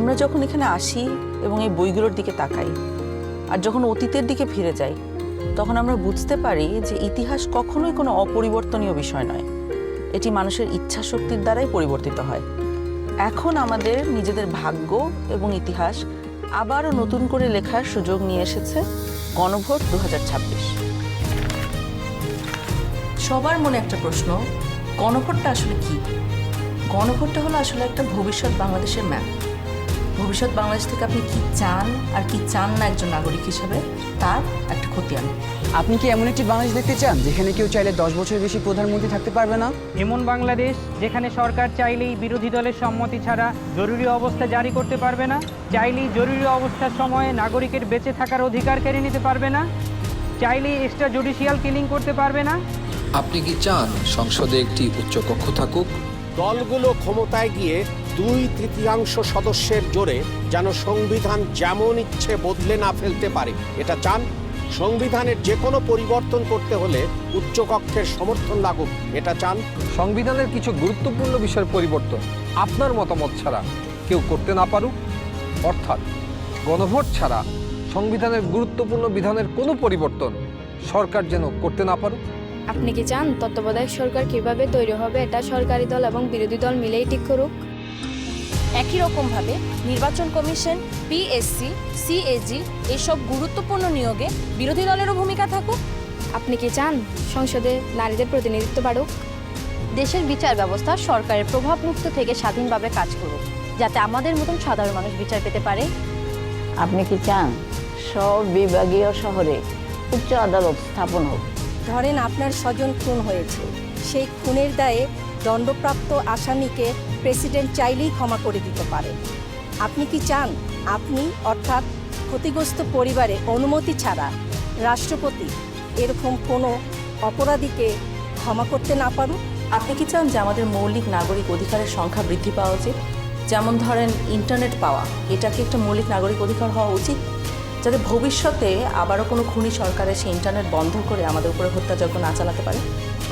আমরা যখন এখানে আসি এবং এই বইগুলোর দিকে তাকাই আর যখন অতীতের দিকে ফিরে যাই, তখন আমরা বুঝতে পারি যে ইতিহাস কখনোই কোনো অপরিবর্তনীয় বিষয় নয়। এটি মানুষের ইচ্ছা শক্তির দ্বারাই পরিবর্তিত হয়। এখন আমাদের নিজেদের ভাগ্য এবং ইতিহাস আবারও নতুন করে লেখার সুযোগ নিয়ে এসেছে গণভোট 2026। সবার মনে একটা প্রশ্ন, গণভোটটা আসলে কি? গণভোটটা হলো আসলে একটা ভবিষ্যৎ বাংলাদেশের ম্যাপ। ভবিষ্যৎ বাংলাদেশ থেকে আপনি কি চান আর কি চান না একজন নাগরিক হিসেবে, তার একটা খতিয়ান। আপনি কি এমন একটি বাংলাদেশ দেখতে চান যেখানে কেউ চাইলে 10 বছর বেশি প্রধানমন্ত্রী থাকতে পারবে না? এমন বাংলাদেশ যেখানে সরকার চাইলেই বিরোধী দলের সম্মতি ছাড়া জরুরি অবস্থা জারি করতে পারবে না, চাইলেই জরুরি অবস্থার সময়ে নাগরিকের বেঁচে থাকার অধিকার কেড়ে নিতে পারবে না, চাইলেই এক্সট্রা জুডিশিয়াল কিলিং করতে পারবে না? আপনি কি চান সংসদে একটি উচ্চকক্ষ থাকুক? দলগুলো ক্ষমতায় গিয়ে 2/3 সদস্যের জোরে যেন সংবিধান যেমন ইচ্ছে বদলে না ফেলতে পারে, এটা চান? সংবিধানের যে কোনো পরিবর্তন করতে হলে উচ্চকক্ষের সমর্থন লাগুক, এটা চান? সংবিধানের কিছু গুরুত্বপূর্ণ বিষয়ের পরিবর্তন আপনার মতামত ছাড়া কেউ করতে না পারুক, অর্থাৎ গণভোট ছাড়া সংবিধানের গুরুত্বপূর্ণ বিধানের কোনো পরিবর্তন সরকার যেন করতে না পারুক। আপনি কি চান তত্ত্বাবধায়ক সরকার কিভাবে তৈরি হবে এটা সরকারি দল এবং বিরোধী দল মিলেই ঠিক করুক? একই রকমভাবে নির্বাচন কমিশন, পিএসসি, সিএজি এসব গুরুত্বপূর্ণ নিয়োগে বিরোধী দলেরও ভূমিকা থাকুক? আপনি কি চান সংসদে নারীদের প্রতিনিধিত্ব বাড়ুক? দেশের বিচার ব্যবস্থা সরকারের প্রভাবমুক্ত থেকে স্বাধীনভাবে কাজ করুক, যাতে আমাদের মতন সাধারণ মানুষ বিচার পেতে পারে? আপনি কি চান সব বিভাগীয় শহরে উচ্চ আদালত স্থাপন হোক? ধরেন আপনার স্বজন খুন হয়েছে, সেই খুনের দায়ে দণ্ডপ্রাপ্ত আসামিকে প্রেসিডেন্ট চাইলেই ক্ষমা করে দিতে পারে। আপনি কি চান আপনি অর্থাৎ ক্ষতিগ্রস্ত পরিবারের অনুমতি ছাড়া রাষ্ট্রপতি এরকম কোনো অপরাধীকে ক্ষমা করতে না পারুক? আপনি কি চান যে আমাদের মৌলিক নাগরিক অধিকারের সংখ্যা বৃদ্ধি পাওয়া উচিত? যেমন ধরেন ইন্টারনেট পাওয়া, এটা কি একটা মৌলিক নাগরিক অধিকার হওয়া উচিত, যাতে ভবিষ্যতে আবারও কোনো খুনি সরকারের সেই ইন্টারনেট বন্ধ করে আমাদের উপরে হত্যাযজ্ঞ না চালাতে পারে?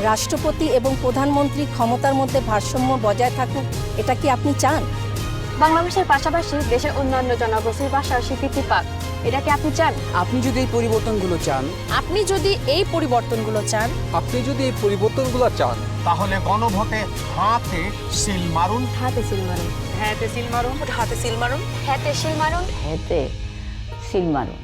রাষ্ট্রপতি এবং প্রধানমন্ত্রী ক্ষমতার মধ্যে ভারসাম্য বজায় থাকুক, এটা কি আপনি চান? বাংলাদেশের পাশাপাশি দেশের অন্যান্য জনগোষ্ঠীর ভাষার স্বীকৃতি পাক, এটা কি আপনি চান? আপনি যদি এই পরিবর্তনগুলো চান, আপনি যদি এই পরিবর্তনগুলো চান, তাহলে গণভোটে হাতে সিল মারুন। হাতে সিল মারুন। হ্যাঁতে সিল মারুন। হেতে সিল মারুন।